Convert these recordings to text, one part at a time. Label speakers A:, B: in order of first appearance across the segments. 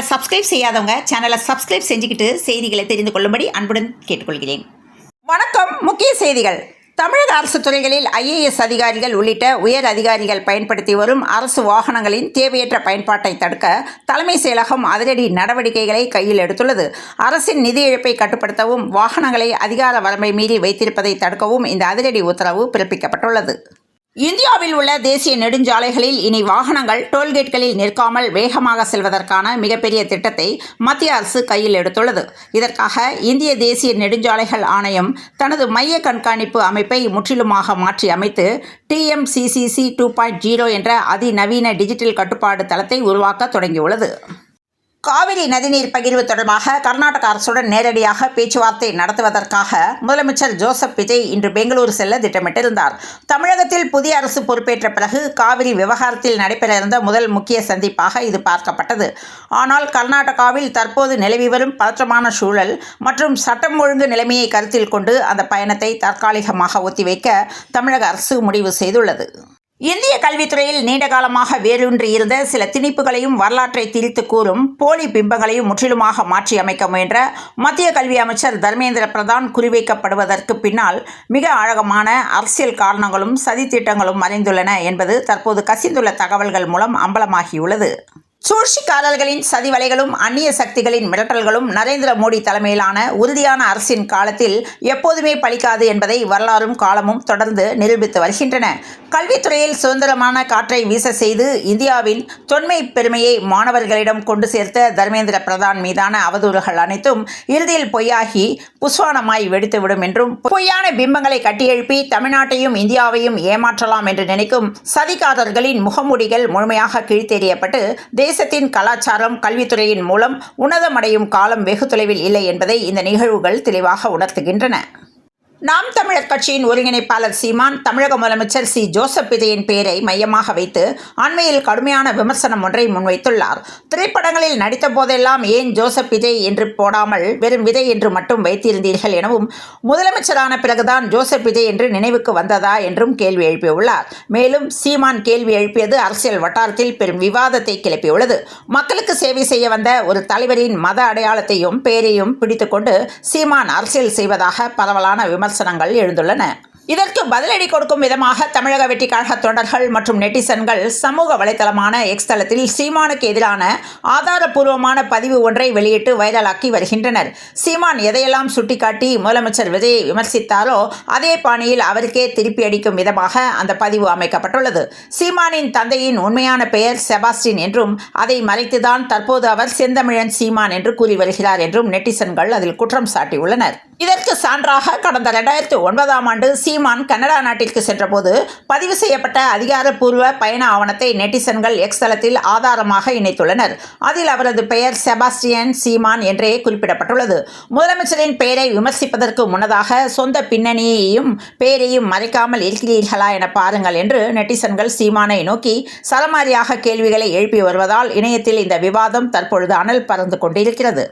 A: சேனலை சப்ஸ்கிரைப் செய்யாதவங்க சேனலை சப்ஸ்கிரைப் செஞ்சுக்கிட்டு செய்திகளை தெரிந்து கொள்ளும்படி அன்புடன் கேட்டுக்கொள்கிறேன். வணக்கம். முக்கிய செய்திகள். தமிழக அரசு துறைகளில் IAS அதிகாரிகள் உள்ளிட்ட உயர் அதிகாரிகள் பயன்படுத்தி வரும் அரசு வாகனங்களின் தேவையற்ற பயன்பாட்டை தடுக்க தலைமைச் செயலகம் அதிரடி நடவடிக்கைகளை கையில் எடுத்துள்ளது. அரசின் நிதி இழப்பை கட்டுப்படுத்தவும் வாகனங்களை அதிகார வரம்பை மீறி வைத்திருப்பதை தடுக்கவும் இந்த அதிரடி உத்தரவு பிறப்பிக்கப்பட்டுள்ளது. இந்தியாவில் உள்ள தேசிய நெடுஞ்சாலைகளில் இனி வாகனங்கள் டோல்கேட்களில் நிற்காமல் வேகமாக செல்வதற்கான மிகப்பெரிய திட்டத்தை மத்திய அரசு கையில் எடுத்துள்ளது. இதற்காக இந்திய தேசிய நெடுஞ்சாலைகள் ஆணையம் தனது மைய கண்காணிப்பு அமைப்பை முற்றிலுமாக மாற்றி அமைத்து TMCCC 2.0 என்ற அதிநவீன டிஜிட்டல் கட்டுப்பாடு தளத்தை உருவாக்க தொடங்கியுள்ளது. காவிரி நதிநீர் பகிர்வு தொடர்பாக கர்நாடக அரசுடன் நேரடியாக பேச்சுவார்த்தை நடத்துவதற்காக முதலமைச்சர் ஜோசப் விஜய் இன்று பெங்களூரு செல்ல திட்டமிட்டிருந்தார். தமிழகத்தில் புதிய அரசு பொறுப்பேற்ற பிறகு காவிரி விவகாரத்தில் நடைபெற இருந்த முதல் முக்கிய சந்திப்பாக இது பார்க்கப்பட்டது. ஆனால் கர்நாடகாவில் தற்போது நிலவி வரும் பதற்றமான சூழல் மற்றும் சட்டம் ஒழுங்கு நிலைமையை கருத்தில் கொண்டு அந்த பயணத்தை தற்காலிகமாக ஒத்திவைக்க தமிழக அரசு முடிவு செய்துள்ளது. இந்திய கல்வித்துறையில் நீண்ட காலமாக வேரூன்றி இருந்த சில திணிப்புகளையும் வரலாற்றை திரித்து கூறும் போலி பிம்பங்களையும் முற்றிலுமாக மாற்றி அமைக்க முயன்ற மத்திய கல்வி அமைச்சர் தர்மேந்திர பிரதான் குறிவைக்கப்படுவதற்கு பின்னால் மிக ஆழமான அரசியல் காரணங்களும் சதித்திட்டங்களும் மறைந்துள்ளன என்பது தற்போது கசிந்துள்ள தகவல்கள் மூலம் அம்பலமாகியுள்ளது. சூழ்ச்சிக்காரர்களின் சதிவலைகளும் அந்நிய சக்திகளின் மிரட்டல்களும் நரேந்திர மோடி தலைமையிலான உறுதியான அரசின் காலத்தில் எப்போதுமே பலிக்காது என்பதை வரலாறும் காலமும் தொடர்ந்து நிரூபித்து வருகின்றன. கல்வித்துறையில் சுதந்திரமான காற்றை வீச செய்து இந்தியாவின் தொன்மை பெருமையை மாணவர்களிடம் கொண்டு சேர்த்த தர்மேந்திர பிரதான் மீதான அவதூறுகள் அனைத்தும் இறுதியில் பொய்யாகி புஸ்வானமாய் வெடித்துவிடும் என்றும் பொய்யான பிம்பங்களை கட்டியெழுப்பி தமிழ்நாட்டையும் இந்தியாவையும் ஏமாற்றலாம் என்று நினைக்கும் சதிகாரர்களின் முகமூடிகள் முழுமையாக கிழித்தெறியப்பட்டு தேசத்தின் கலாச்சாரம் கல்வித்துறையின் மூலம் உன்னதமடையும் காலம் வெகு தொலைவில் இல்லை என்பதை இந்த நிகழ்வுகள் தெளிவாக உணர்த்துகின்றன. நாம் தமிழர் கட்சியின் ஒருங்கிணைப்பாளர் சீமான் தமிழக முதலமைச்சர் ஜோசப் விஜயின் பெயரை மையமாக வைத்து அண்மையில் கடுமையான விமர்சனம் ஒன்றை முன்வைத்துள்ளார். திரைப்படங்களில் நடித்த போதெல்லாம் ஏன் ஜோசப் விஜய் என்று போடாமல் வெறும் விஜய் என்று மட்டும் வைத்திருந்தீர்கள் எனவும் முதலமைச்சரான பிறகுதான் ஜோசப் விஜய் என்று நினைவுக்கு வந்ததா என்றும் கேள்வி எழுப்பியுள்ளார். மேலும் சீமான் கேள்வி எழுப்பியது அரசியல் வட்டாரத்தில் பெரும் விவாதத்தை கிளப்பியுள்ளது. மக்களுக்கு சேவை செய்ய வந்த ஒரு தலைவரின் மத அடையாளத்தையும் பெயரையும் பிடித்துக்கொண்டு சீமான் அரசியல் செய்வதாக பரவலான விமர்சனங்கள் எழுந்துள்ளன. இதற்கு பதிலடி கொடுக்கும் விதமாக தமிழக வெற்றி கழக தொண்டர்கள் மற்றும் நெட்டிசன்கள் சமூக வலைதளமான X தளத்தில் சீமானுக்கு எதிரான ஆதாரபூர்வமான பதிவு ஒன்றை வெளியிட்டு வைரலாக்கி வருகின்றனர். சீமான் எதையெல்லாம் சுட்டிக்காட்டி முதலமைச்சர் விஜயை விமர்சித்தாரோ அதே பாணியில் அவருக்கே திருப்பி அடிக்கும் விதமாக அந்த பதிவு அமைக்கப்பட்டுள்ளது. சீமானின் தந்தையின் உண்மையான பெயர் செபாஸ்டின் என்றும் அதை மறைத்துதான் தற்போது அவர் செந்தமிழன் சீமான் என்று கூறி வருகிறார் என்றும் நெட்டிசன்கள் அதில் குற்றம் சாட்டியுள்ளனர். இதற்கு சான்றாக கடந்த 2009ஆம் ஆண்டு சீமான் கனடா நாட்டிற்கு சென்றபோது பதிவு செய்யப்பட்ட அதிகாரப்பூர்வ பயண ஆவணத்தை நெட்டிசன்கள் X தளத்தில் ஆதாரமாக இணைத்துள்ளனர். அதில் அவரது பெயர் செபாஸ்டியன் சீமான் என்றே குறிப்பிடப்பட்டுள்ளது. முதலமைச்சரின் பெயரை விமர்சிப்பதற்கு முன்னதாக சொந்த பின்னணியையும் பெயரையும் மறைக்காமல் இருக்கிறீர்களா என பாருங்கள் என்று நெட்டிசன்கள் சீமானை நோக்கி சரமாரியாக கேள்விகளை எழுப்பி வருவதால் இணையத்தில் இந்த விவாதம் தற்பொழுது அனல் பறந்து கொண்டிருக்கிறது.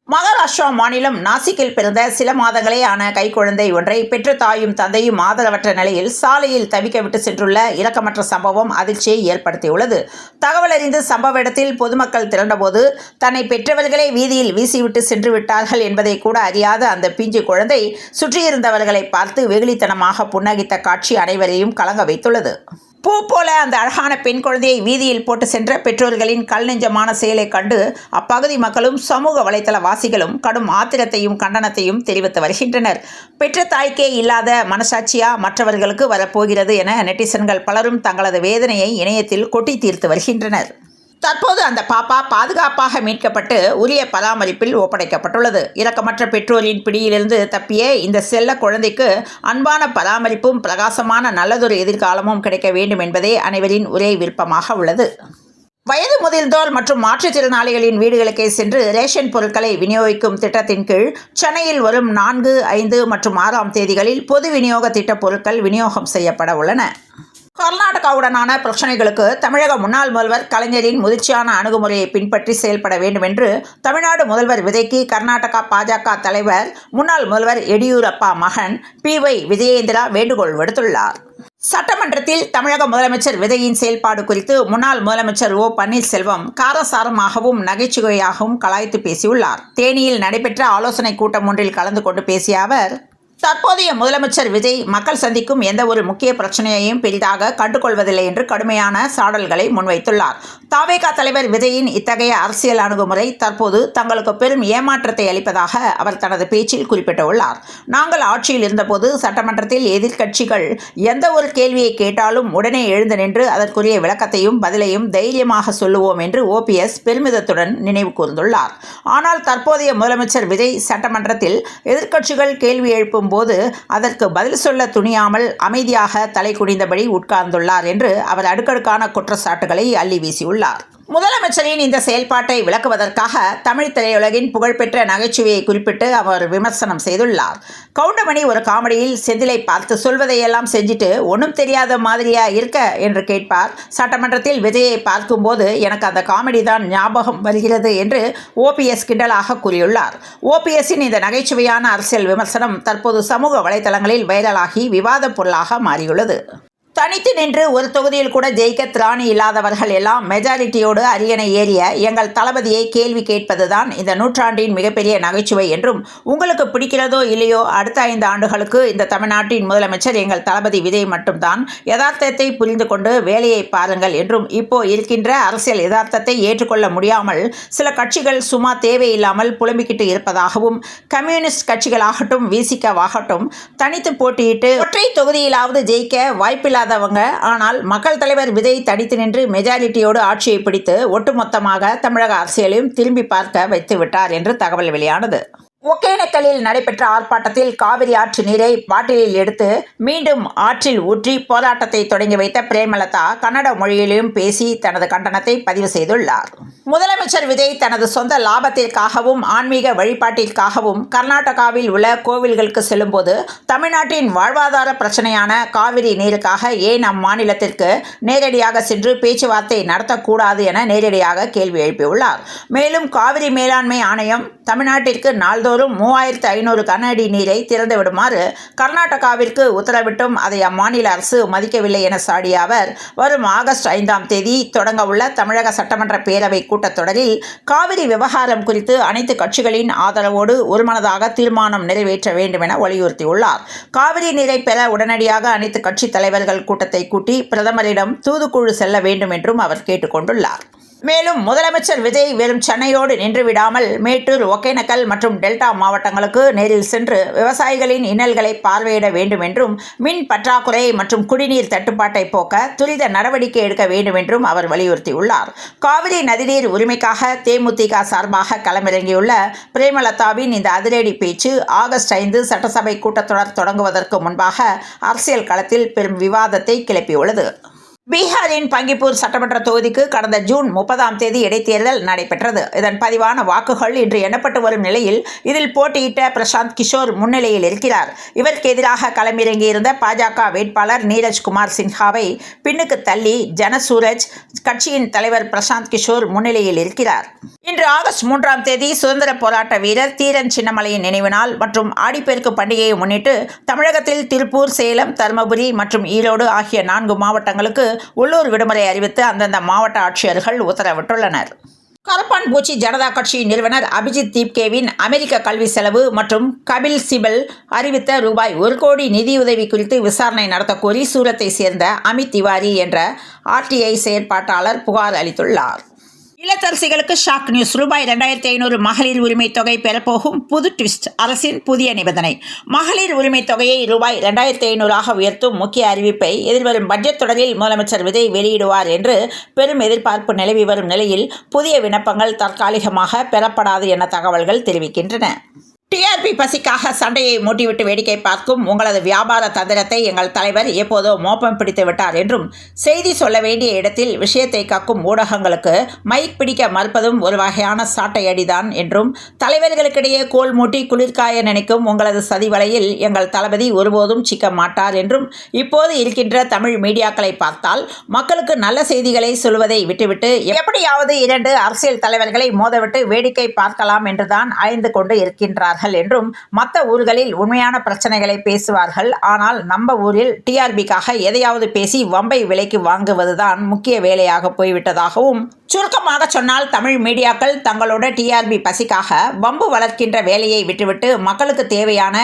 A: மகாராஷ்டிரா மாநிலம் நாசிக்கில் பிறந்த சில மாதங்களே ஆன கைக்குழந்தை ஒன்றை பெற்ற தாயும் தந்தையும் ஆதரவற்ற நிலையில் சாலையில் தவிக்க விட்டு சென்றுள்ள இரக்கமற்ற சம்பவம் அதிர்ச்சியை ஏற்படுத்தியுள்ளது. தகவல் அறிந்து சம்பவ இடத்தில் பொதுமக்கள் திரண்டபோது தன்னை பெற்றவர்களே வீதியில் வீசிவிட்டு சென்று விட்டார்கள் என்பதை கூட அறியாத அந்த பிஞ்சு குழந்தை சுற்றியிருந்தவர்களை பார்த்து வெகுளித்தனமாக புன்னகித்த காட்சி அனைவரையும் கலங்க வைத்துள்ளது. பூ போல அந்த அழகான பெண் குழந்தையை வீதியில் போட்டு சென்ற பெற்றோர்களின் கல்நெஞ்சமான செயலை கண்டு அப்பகுதி மக்களும் சமூக வலைதள வாசிகளும் கடும் ஆத்திரத்தையும் கண்டனத்தையும் தெரிவித்து வருகின்றனர். பெற்ற தாய்க்கே இல்லாத மனசாட்சியா மற்றவர்களுக்கு வரப்போகிறது என நெட்டிசன்கள் பலரும் தங்களது வேதனையை இணையத்தில் கொட்டி தீர்த்து வருகின்றனர். தற்போது அந்த பாப்பா பாதுகாப்பாக மீட்கப்பட்டு உரிய பராமரிப்பில் ஒப்படைக்கப்பட்டுள்ளது. இரக்கமற்ற பெற்றோரின் பிடியிலிருந்து தப்பிய இந்த செல்ல குழந்தைக்கு அன்பான பராமரிப்பும் பிரகாசமான நல்லதொரு எதிர்காலமும் கிடைக்க வேண்டும் என்பதே அனைவரின் ஒரே விருப்பமாக உள்ளது. வயது முதிர்ந்தோர் மற்றும் மாற்றுத்திறனாளிகளின் வீடுகளுக்கே சென்று ரேஷன் பொருட்களை விநியோகிக்கும் திட்டத்தின் கீழ் சென்னையில் வரும் 4, 5 மற்றும் 6ஆம் தேதிகளில் பொது விநியோக திட்ட பொருட்கள் விநியோகம் செய்யப்பட உள்ளன. கர்நாடகாவுடனான பிரச்சனைகளுக்கு தமிழக முன்னாள் முதல்வர் கலைஞரின் முதிர்ச்சியான அணுகுமுறையை பின்பற்றி செயல்பட வேண்டும் என்று தமிழ்நாடு முதல்வர் விஜய்க்கு கர்நாடகா பாஜக தலைவர் முன்னாள் முதல்வர் எடியூரப்பா மகன் PY விஜயேந்திரா வேண்டுகோள் விடுத்துள்ளார். சட்டமன்றத்தில் தமிழக முதலமைச்சர் விஜயின் செயல்பாடு குறித்து முன்னாள் முதலமைச்சர் ஓ பன்னீர்செல்வம் காரசாரமாகவும் நகைச்சுவையாகவும் கலாய்த்து பேசியுள்ளார். தேனியில் நடைபெற்ற ஆலோசனைக் கூட்டம் ஒன்றில் கலந்து கொண்டு பேசிய அவர், தற்போதைய முதலமைச்சர் விஜய் மக்கள் சந்திக்கும் எந்த ஒரு முக்கிய பிரச்சனையையும் பெரிதாக கண்டுகொள்வதில்லை என்று கடுமையான சாடல்களை முன்வைத்துள்ளார். தவேகா தலைவர் விஜயின் இத்தகைய அரசியல் அணுகுமுறை தற்போது தங்களுக்கு பெரும் ஏமாற்றத்தை அளிப்பதாக அவர் தனது பேச்சில் குறிப்பிட்டுள்ளார். நாங்கள் ஆட்சியில் இருந்தபோது சட்டமன்றத்தில் எதிர்க்கட்சிகள் எந்த ஒரு கேள்வியை கேட்டாலும் உடனே எழுந்து நின்று அதற்குரிய விளக்கத்தையும் பதிலையும் தைரியமாக சொல்லுவோம் என்று ஓபிஎஸ் பெருமிதத்துடன் நினைவு கூர்ந்துள்ளார். ஆனால் தற்போதைய முதலமைச்சர் விஜய் சட்டமன்றத்தில் எதிர்க்கட்சிகள் கேள்வி எழுப்பும் போது அதற்கு பதில் சொல்ல துணியாமல் அமைதியாக தலை குனிந்தபடி உட்கார்ந்துள்ளார் என்று அவர் அடுக்கடுக்கான குற்றச்சாட்டுகளை அள்ளி வீசியுள்ளார். முதலமைச்சரின் இந்த செயல்பாட்டை விளக்குவதற்காக தமிழ் திரையுலகின் புகழ்பெற்ற நகைச்சுவையை குறிப்பிட்டு அவர் விமர்சனம் செய்துள்ளார். கவுண்டமணி ஒரு காமெடியில் செந்திலை பார்த்து சொல்வதையெல்லாம் செஞ்சுட்டு ஒன்றும் தெரியாத மாதிரியா இருக்க என்று கேட்பார். சட்டமன்றத்தில் விஜயை பார்க்கும்போது எனக்கு அந்த காமெடி தான் ஞாபகம் வருகிறது என்று ஓபிஎஸ் கிண்டலாக கூறியுள்ளார். ஓபிஎஸ்ஸின் இந்த நகைச்சுவையான அரசியல் விமர்சனம் தற்போது சமூக வலைதளங்களில் வைரலாகி விவாத பொருளாக மாறியுள்ளது. தனித்து நின்று ஒரு தொகுதியில் கூட ஜெயிக்க திராணி இல்லாதவர்கள் எல்லாம் மெஜாரிட்டியோடு அரியணை ஏறிய எங்கள் தளபதியை கேள்வி கேட்பதுதான் இந்த நூற்றாண்டின் மிகப்பெரிய நகைச்சுவை என்றும், உங்களுக்கு பிடிக்கிறதோ இல்லையோ அடுத்த 5 ஆண்டுகளுக்கு இந்த தமிழ்நாட்டின் முதலமைச்சர் எங்கள் தளபதி விஜய் மட்டும்தான், யதார்த்தத்தை புரிந்து கொண்டு வேலையை பாருங்கள் என்றும், இப்போ இருக்கின்ற அரசியல் யதார்த்தத்தை ஏற்றுக்கொள்ள முடியாமல் சில கட்சிகள் சும்மா தேவையில்லாமல் புலம்பிக்கிட்டு இருப்பதாகவும், கம்யூனிஸ்ட் கட்சிகளாகட்டும் விசிகவாகட்டும் தனித்து போட்டியிட்டு ஒற்றை தொகுதியிலாவது ஜெயிக்க வாய்ப்பில்லாத ஆனால் மக்கள் தலைவர் விஜய் தனித்து நின்று மெஜாரிட்டியோடு ஆட்சியை பிடித்து ஒட்டுமொத்தமாக தமிழக அரசியலையும் திரும்பி பார்க்க வைத்து விட்டார் என்று தகவல் வெளியானது. ஒகேனக்கலில் நடைபெற்ற ஆர்ப்பாட்டத்தில் காவிரி ஆற்று நீரை பாட்டிலில் எடுத்து மீண்டும் ஆற்றில் ஊற்றி போராட்டத்தை தொடங்கி வைத்த பிரேமலதா கன்னட மொழியிலும் பேசி தனது கண்டனத்தை பதிவு செய்துள்ளார். முதலமைச்சர் விஜய் தனது சொந்த லாபத்திற்காகவும் ஆன்மீக வழிபாட்டிற்காகவும் கர்நாடகாவில் உள்ள கோவில்களுக்கு செல்லும்போது தமிழ்நாட்டின் வாழ்வாதார பிரச்சனையான காவிரி நீருக்காக ஏன் அம்மாநிலத்திற்கு நேரடியாக சென்று பேச்சுவார்த்தை நடத்தக்கூடாது என நேரடியாக கேள்வி எழுப்பியுள்ளார். மேலும் காவிரி மேலாண்மை ஆணையம் தமிழ்நாட்டிற்கு நாள்தோறும் 3500 கன அடி நீரை திறந்து விடுமாறு கர்நாடகாவிற்கு உத்தரவிட்டும் அதை அம்மாநில அரசு மதிக்கவில்லை என சாடிய அவர், வரும் ஆகஸ்ட் 5ஆம் தேதி தொடங்க உள்ள தமிழக சட்டமன்ற பேரவை கூட்டத்தொடரில் காவிரி விவகாரம் குறித்து அனைத்து கட்சிகளின் ஆதரவோடு ஒருமனதாக தீர்மானம் நிறைவேற்ற வேண்டும் என வலியுறுத்தியுள்ளார். காவிரி நீரை பெற உடனடியாக அனைத்து கட்சி தலைவர்கள் கூட்டத்தை கூட்டி பிரதமரிடம் தூதுக்குழு செல்ல வேண்டும் என்றும் அவர் கேட்டுக்கொண்டுள்ளார். மேலும் முதலமைச்சர் விஜய் வெறும் சென்னையோடு நின்று விடாமல் மேட்டூர், ஒகேனக்கல் மற்றும் டெல்டா மாவட்டங்களுக்கு நேரில் சென்று விவசாயிகளின் இன்னல்களை பார்வையிட வேண்டும் என்றும், மின் பற்றாக்குறை மற்றும் குடிநீர் தட்டுப்பாட்டை போக்க துரித நடவடிக்கை எடுக்க வேண்டும் என்றும் அவர் வலியுறுத்தியுள்ளார். காவிரி நதிநீர் உரிமைக்காக தேமுதிக சார்பாக களமிறங்கியுள்ள பிரேமலதாவின் இந்த அதிரடி பேச்சு ஆகஸ்ட் 5 சட்டசபை கூட்டத்தொடர் தொடங்குவதற்கு முன்பாக அரசியல் களத்தில் பெரும் விவாதத்தை கிளப்பியுள்ளது. பீகாரின் பங்கிப்பூர் சட்டமன்ற தொகுதிக்கு கடந்த ஜூன் 30ஆம் தேதி இடைத்தேர்தல் நடைபெற்றது. இதன் பதிவான வாக்குகள் இன்று எண்ணப்பட்டு வரும் நிலையில் இதில் போட்டியிட்ட பிரசாந்த் கிஷோர் முன்னிலையில் இருக்கிறார். இவருக்கு எதிராக களமிறங்கியிருந்த பாஜக வேட்பாளர் நீரஜ்குமார் சின்ஹாவை பின்னுக்கு தள்ளி ஜனசூரஜ் கட்சியின் தலைவர் பிரசாந்த் கிஷோர் முன்னிலையில் இருக்கிறார். இன்று ஆகஸ்ட் 3ஆம் தேதி சுதந்திர போராட்ட வீரர் தீரன் சின்னமலையின் நினைவு நாள் மற்றும் ஆடிப்பெருக்கு பண்டிகையை முன்னிட்டு தமிழகத்தில் திருப்பூர், சேலம், தருமபுரி மற்றும் ஈரோடு ஆகிய 4 மாவட்டங்களுக்கு உள்ளூர் விடுமுறை அறிவித்து அந்தந்த மாவட்ட ஆட்சியர்கள் உத்தரவிட்டுள்ளனர். கரப்பான் பூச்சி ஜனதா கட்சி நிறுவனர் அபிஜித் தீப்கேவின் அமெரிக்க கல்வி செலவு மற்றும் கபில் சிபல் அறிவித்த ரூபாய் 1 கோடி நிதியுதவி குறித்து விசாரணை நடத்தக்கோரி சூரத்தை சேர்ந்த அமித் திவாரி என்ற ஆர்டிஐ செயற்பாட்டாளர் புகார் அளித்துள்ளார். இல்லத்தரசிகளுக்கு ஷாக் நியூஸ். ரூபாய் 2500 மகளிர் உரிமை தொகை பெறப்போகும் புது ட்விஸ்ட். அரசின் புதிய நிபந்தனை. மகளிர் உரிமை தொகையை ரூபாய் 2500 உயர்த்தும் முக்கிய அறிவிப்பை எதிர்வரும் பட்ஜெட் தொடரில் முதலமைச்சர் விஜய் வெளியிடுவார் என்று பெரும் எதிர்பார்ப்பு நிலவி வரும் நிலையில் புதிய விண்ணப்பங்கள் தற்காலிகமாக பெறப்படாது என தகவல்கள் தெரிவிக்கின்றன. டிஆர்பி பசிக்காக சண்டையை மூட்டிவிட்டு வேடிக்கை பார்க்கும் உங்களது வியாபார தந்திரத்தை எங்கள் தலைவர் எப்போதோ மோப்பம் பிடித்து விட்டார் என்றும், செய்தி சொல்ல வேண்டிய இடத்தில் விஷயத்தை கக்கும் ஊடகங்களுக்கு மைக் பிடிக்க மறுப்பதும் ஒரு வகையான சாட்டை அடிதான் என்றும், தலைவர்களுக்கிடையே கோல் மூட்டி குளிர்காய நினைக்கும் உங்களது சதி வலையில் எங்கள் தளபதி ஒருபோதும் சிக்க மாட்டார் என்றும், இப்போது இருக்கின்ற தமிழ் மீடியாக்களை பார்த்தால் மக்களுக்கு நல்ல செய்திகளை சொல்வதை விட்டுவிட்டு எப்படியாவது 2 அரசியல் தலைவர்களை மோதவிட்டு வேடிக்கை பார்க்கலாம் என்றுதான் அலைந்து கொண்டு இருக்கின்றார் பேசுகிறார்கள் என்றும் மற்ற ஊர்களில் உண்மையான பிரச்சனைகளை பேசுவார்கள். ஆனால் நம்ம ஊரில் டிஆர்பிக்காக எதையாவது பேசி வம்பை விலைக்கு வாங்குவதுதான் முக்கிய வேலையாக போய்விட்டதாகவும், சுருக்கமாக சொன்னால் தமிழ் மீடியாக்கள் தங்களோட டிஆர்பி பசிக்காக வம்பு வளர்க்கின்ற வேலையை விட்டுவிட்டு மக்களுக்கு தேவையான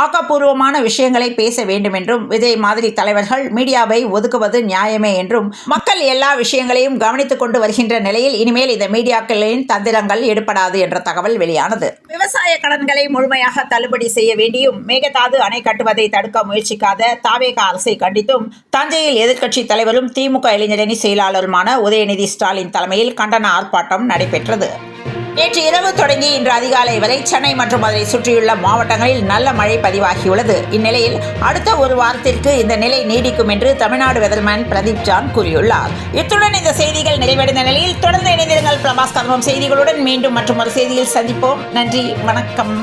A: ஆக்கப்பூர்வமான விஷயங்களை பேச வேண்டும் என்றும், விஜய் மாதிரி தலைவர்கள் மீடியாவை ஒதுக்குவது நியாயமே என்றும் மக்கள் எல்லா விஷயங்களையும் கவனித்துக் கொண்டு வருகின்ற நிலையில் இனிமேல் இந்த மீடியாக்களின் தந்திரங்கள் எடுபடாது என்ற தகவல் வெளியானது. விவசாய கடன்களை முழுமையாக தள்ளுபடி செய்ய வேண்டியும் மேகதாது அணை கட்டுவதை தடுக்க முயற்சிக்காத தாவேக அரசை கண்டித்தும் தஞ்சையில் எதிர்க்கட்சி தலைவரும் திமுக இளைஞரணி செயலாளருமான உதயநிதி ஸ்டாலின் தலைமையில் கண்டன ஆர்ப்பாட்டம் நடைபெற்றது. நேற்று இரவு தொடங்கி இன்று அதிகாலை வரை சென்னை மற்றும் அதை சுற்றியுள்ள மாவட்டங்களில் நல்ல மழை பதிவாகியுள்ளது. இந்நிலையில் அடுத்த ஒரு வாரத்திற்கு இந்த நிலை நீடிக்கும் என்று தமிழ்நாடு வெதர்மேன் பிரதீப் ஜான் கூறியுள்ளார். இத்துடன் இந்த செய்திகள் நிறைவடைந்த நிலையில் தொடர்ந்து இணைந்திருங்கள் பிரபாஸ் கர்மம் செய்திகளுடன். மீண்டும் மற்றும் ஒரு செய்தியில் சந்திப்போம். நன்றி, வணக்கம்.